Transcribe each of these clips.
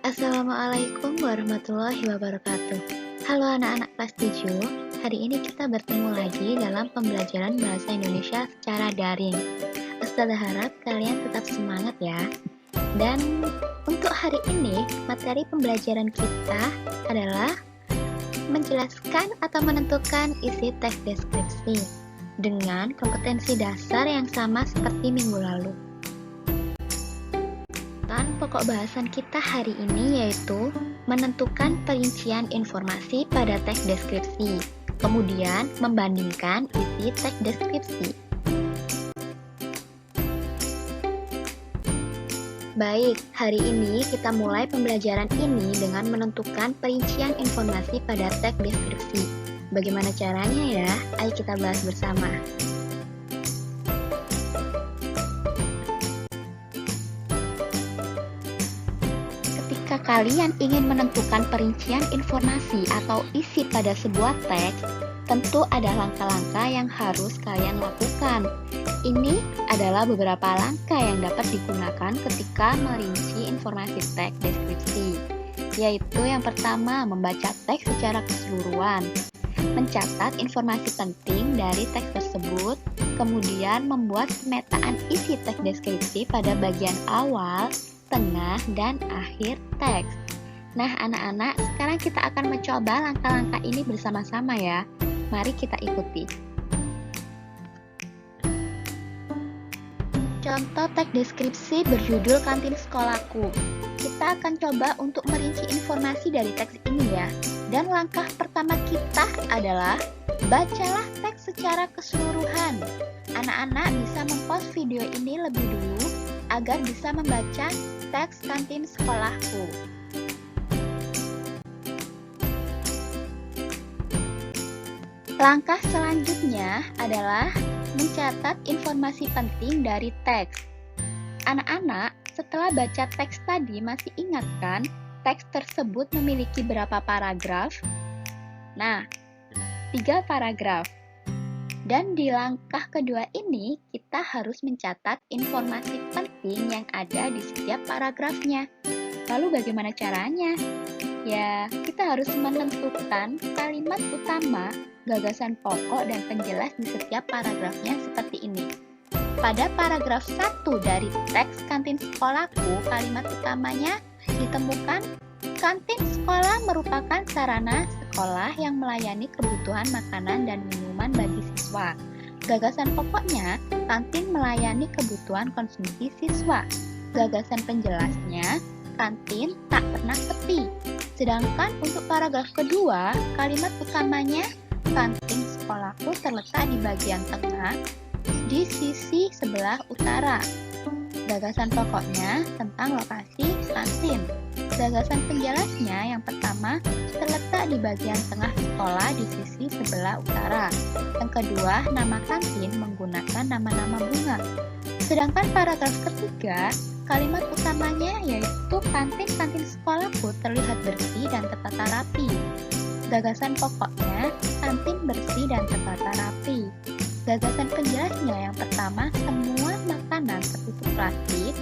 Assalamualaikum warahmatullahi wabarakatuh. Halo anak-anak kelas 7, hari ini kita bertemu lagi dalam pembelajaran bahasa Indonesia secara daring. Ustazah harap kalian tetap semangat ya. Dan untuk hari ini, materi pembelajaran kita adalah menjelaskan atau menentukan isi teks deskripsi dengan kompetensi dasar yang sama seperti minggu lalu. Pokok bahasan kita hari ini yaitu menentukan perincian informasi pada teks deskripsi, kemudian membandingkan isi teks deskripsi. Baik, hari ini kita mulai pembelajaran ini dengan menentukan perincian informasi pada teks deskripsi. Bagaimana caranya ya? Ayo kita bahas bersama. Jika kalian ingin menentukan perincian informasi atau isi pada sebuah teks, tentu ada langkah-langkah yang harus kalian lakukan. Ini adalah beberapa langkah yang dapat digunakan ketika merinci informasi teks deskripsi, yaitu yang pertama, membaca teks secara keseluruhan, mencatat informasi penting dari teks tersebut, kemudian membuat pemetaan isi teks deskripsi pada bagian awal, tengah, dan akhir teks. Nah, anak-anak, sekarang kita akan mencoba langkah-langkah ini bersama-sama ya. Mari kita ikuti. Contoh teks deskripsi berjudul Kantin Sekolahku. Kita akan coba untuk merinci informasi dari teks ini ya. Dan langkah pertama kita adalah bacalah teks secara keseluruhan. Anak-anak bisa mempost video ini lebih dulu agar bisa membaca teks Kantin Sekolahku. Langkah selanjutnya adalah mencatat informasi penting dari teks. Anak-anak, setelah baca teks tadi masih ingat kan teks tersebut memiliki berapa paragraf? Nah, 3 paragraf. Dan di langkah kedua ini, kita harus mencatat informasi penting yang ada di setiap paragrafnya. Lalu bagaimana caranya? Ya, kita harus menentukan kalimat utama, gagasan pokok, dan penjelas di setiap paragrafnya seperti ini. Pada paragraf 1 dari teks Kantin Sekolahku, kalimat utamanya ditemukan, kantin sekolah merupakan sarana sekolah yang melayani kebutuhan makanan dan minuman bagi siswa. Gagasan pokoknya, kantin melayani kebutuhan konsumsi siswa. Gagasan penjelasnya, kantin tak pernah sepi. Sedangkan untuk paragraf kedua, kalimat utamanya, kantin sekolahku terletak di bagian tengah, di sisi sebelah utara. Gagasan pokoknya tentang lokasi kantin. Gagasan penjelasnya yang pertama, terletak di bagian tengah sekolah di sisi sebelah utara. Yang kedua, nama kantin menggunakan nama-nama bunga. Sedangkan paragraf ketiga, kalimat utamanya yaitu kantin sekolahku terlihat bersih dan tertata rapi. Gagasan pokoknya, kantin bersih dan tertata rapi. Gagasan penjelasnya yang pertama, semua makanan tertutup plastik,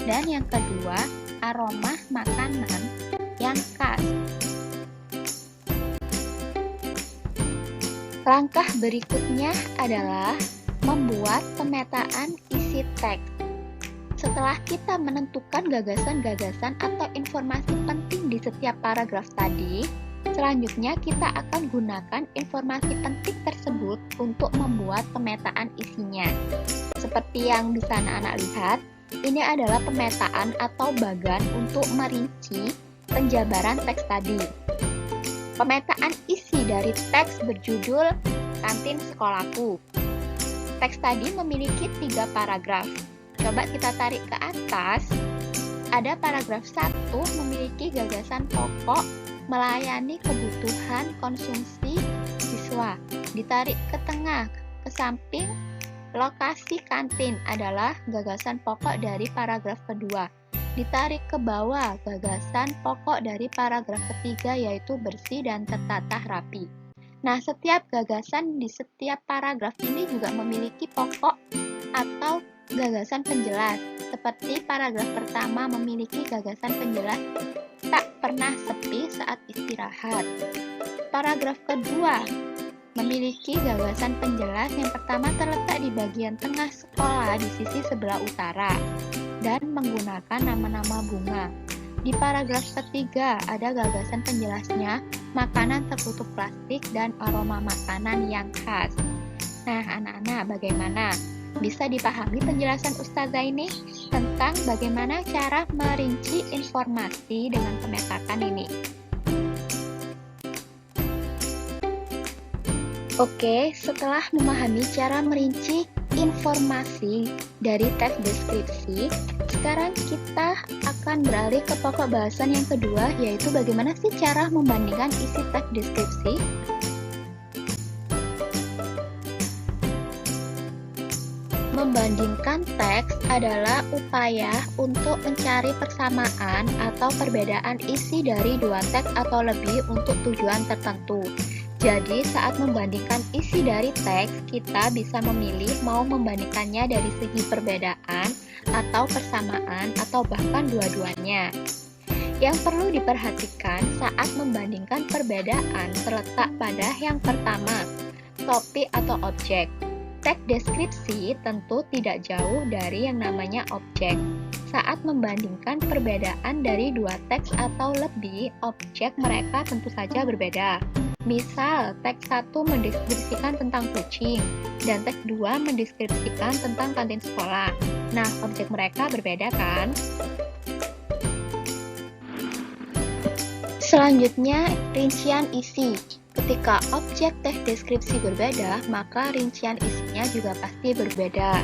dan yang kedua, aroma makanan yang khas. Langkah berikutnya adalah membuat pemetaan isi teks. Setelah kita menentukan gagasan-gagasan atau informasi penting di setiap paragraf tadi, selanjutnya kita akan gunakan informasi penting tersebut untuk membuat pemetaan isinya. Seperti yang bisa anak-anak lihat, ini adalah pemetaan atau bagan untuk merinci penjabaran teks tadi. Pemetaan isi dari teks berjudul Kantin Sekolahku. Teks tadi memiliki 3 paragraf. Coba kita tarik ke atas. Ada paragraf 1 memiliki gagasan pokok melayani kebutuhan konsumsi siswa. Ditarik ke tengah, ke samping, lokasi kantin adalah gagasan pokok dari paragraf kedua. Ditarik ke bawah, gagasan pokok dari paragraf ketiga yaitu bersih dan tertata rapi. Nah, setiap gagasan di setiap paragraf ini juga memiliki pokok atau gagasan penjelas. Seperti paragraf pertama memiliki gagasan penjelas tak pernah sepi saat istirahat. Paragraf kedua, memiliki gagasan penjelas yang pertama terletak di bagian tengah sekolah di sisi sebelah utara dan menggunakan nama-nama bunga. Di paragraf ketiga ada gagasan penjelasnya, makanan tertutup plastik dan aroma makanan yang khas. Nah, anak-anak bagaimana? Bisa dipahami penjelasan Ustazah ini tentang bagaimana cara merinci informasi dengan pemetakan ini? Oke, setelah memahami cara merinci informasi dari teks deskripsi, sekarang kita akan beralih ke pokok bahasan yang kedua, yaitu bagaimana sih cara membandingkan isi teks deskripsi. Membandingkan teks adalah upaya untuk mencari persamaan atau perbedaan isi dari dua teks atau lebih untuk tujuan tertentu. Jadi, saat membandingkan isi dari teks, kita bisa memilih mau membandingkannya dari segi perbedaan atau persamaan atau bahkan dua-duanya. Yang perlu diperhatikan saat membandingkan perbedaan terletak pada yang pertama, topik atau objek. Teks deskripsi tentu tidak jauh dari yang namanya objek. Saat membandingkan perbedaan dari dua teks atau lebih, objek mereka tentu saja berbeda. Misal, teks 1 mendeskripsikan tentang kucing, dan teks 2 mendeskripsikan tentang kantin sekolah. Nah, objek mereka berbeda kan? Selanjutnya, rincian isi. Ketika objek teks deskripsi berbeda, maka rincian isinya juga pasti berbeda.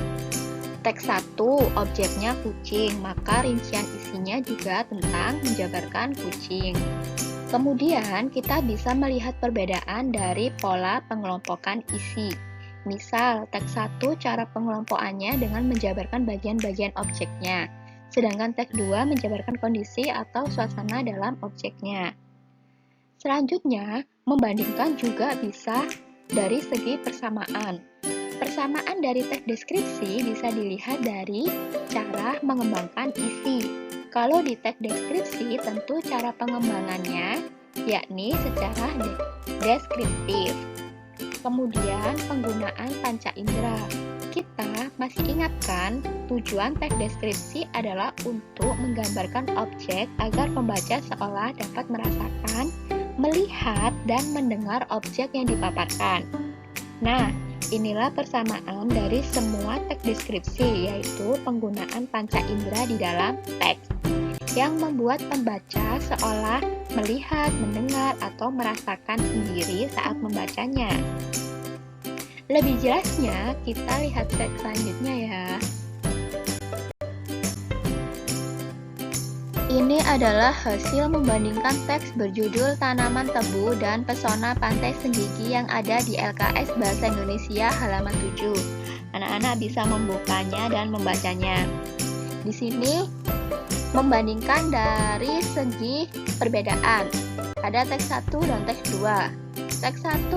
Teks 1, objeknya kucing, maka rincian isinya juga tentang menjabarkan kucing. Kemudian, kita bisa melihat perbedaan dari pola pengelompokan isi. Misal, teks 1 cara pengelompokannya dengan menjabarkan bagian-bagian objeknya, sedangkan teks 2 menjabarkan kondisi atau suasana dalam objeknya. Selanjutnya, membandingkan juga bisa dari segi persamaan. Persamaan dari teks deskripsi bisa dilihat dari cara mengembangkan isi. Kalau di teks deskripsi, tentu cara pengembangannya yakni secara deskriptif. Kemudian, penggunaan panca indera. Kita masih ingatkan, tujuan teks deskripsi adalah untuk menggambarkan objek agar pembaca seolah dapat merasakan, melihat, dan mendengar objek yang dipaparkan. Nah, inilah persamaan dari semua teks deskripsi, yaitu penggunaan panca indera di dalam teks, yang membuat pembaca seolah melihat, mendengar, atau merasakan sendiri saat membacanya. Lebih jelasnya, kita lihat teks selanjutnya ya. Ini adalah hasil membandingkan teks berjudul Tanaman Tebu dan Pesona Pantai Senggigi yang ada di LKS Bahasa Indonesia halaman 7. Anak-anak bisa membukanya dan membacanya. Di sini membandingkan dari segi perbedaan. Ada teks 1 dan teks 2. Teks 1,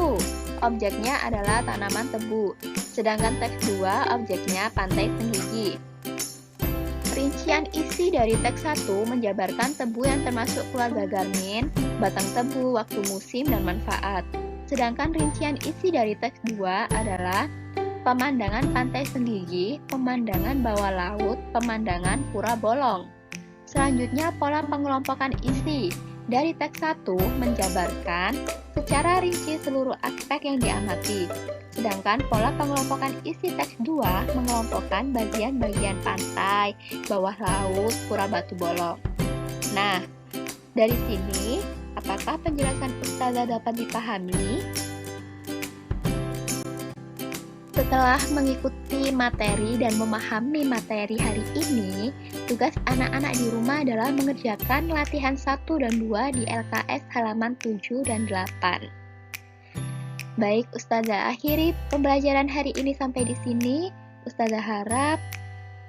objeknya adalah tanaman tebu, sedangkan teks 2 objeknya pantai Senggigi. Rincian isi dari teks 1 menjabarkan tebu yang termasuk keluarga garmin, batang tebu, waktu musim, dan manfaat. Sedangkan rincian isi dari teks 2 adalah pemandangan pantai Senggigi, pemandangan bawah laut, pemandangan pura bolong. Selanjutnya, pola pengelompokan isi. Dari teks 1 menjabarkan secara rinci seluruh aspek yang diamati. Sedangkan pola pengelompokan isi teks 2 mengelompokkan bagian-bagian pantai, bawah laut, pura batu bolong. Nah, dari sini, apakah penjelasan Ustazah dapat dipahami? Setelah mengikuti materi dan memahami materi hari ini, tugas anak-anak di rumah adalah mengerjakan latihan 1 dan 2 di LKS halaman 7 dan 8. Baik, Ustazah akhiri pembelajaran hari ini sampai di sini. Ustazah harap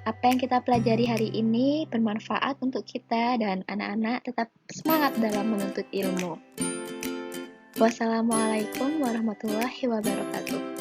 apa yang kita pelajari hari ini bermanfaat untuk kita dan anak-anak tetap semangat dalam menuntut ilmu. Wassalamualaikum warahmatullahi wabarakatuh.